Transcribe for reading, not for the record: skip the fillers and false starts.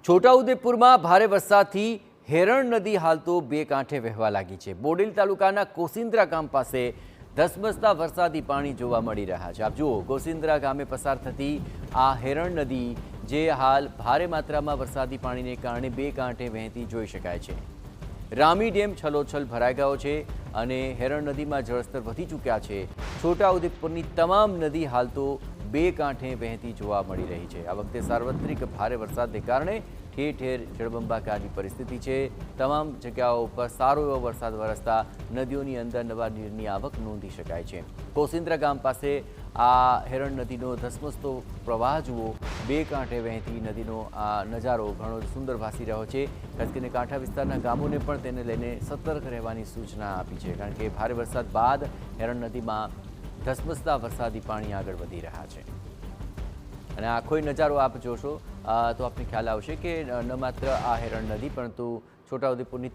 છોટાઉદેપુરમાં ભારે વરસાદથી હેરણ નદી હાલ તો બે કાંઠે વહેવા લાગી છે। બોડેલી તાલુકાના કોસિન્દ્રા ગામ પાસે ધસમસતા વરસાદી પાણી જોવા મળી રહ્યા છે। આપ જુઓ, કોસિન્દ્રા ગામે પસાર થતી આ હેરણ નદી જે હાલ ભારે માત્રામાં વરસાદી પાણીને કારણે બે કાંઠે વહેતી જોઈ શકાય છે। રામી ડેમ છલોછલ ભરાઈ ગયો છે અને હેરણ નદીમાં જળસ્તર વધી ચૂક્યા છે। છોટાઉદેપુરની તમામ નદી હાલ તો બે કાંઠે વહેતી જોવા મળી રહી છે। આ વખતે સાર્વત્રિક ભારે વરસાદને કારણે ઠેર ઠેર જળબંબાકારની પરિસ્થિતિ છે। તમામ જગ્યાઓ પર સારો એવો વરસાદ વરસતા નદીઓની અંદર નવા નીરની આવક નોંધી શકાય છે। કોસિન્દ્રા ગામ પાસે આ હેરણ નદીનો ધસમસતો પ્રવાહ જુઓ, બે કાંઠે વહેતી નદીનો આ નજારો ઘણો સુંદર ભાસી રહ્યો છે। ખાસ કરીને કાંઠા વિસ્તારના ગામોને પણ તેને લઈને સતર્ક રહેવાની સૂચના આપી છે, કારણ કે ભારે વરસાદ બાદ હેરણ નદીમાં ધસમસતા વરસાદી પાણી આગળ વધી રહ્યા છે અને આખો નજારો આપ જોશો તો આપને ખ્યાલ આવશે કે ન માત્ર આ હેરણ નદી પરંતુ છોટાઉદેપુરની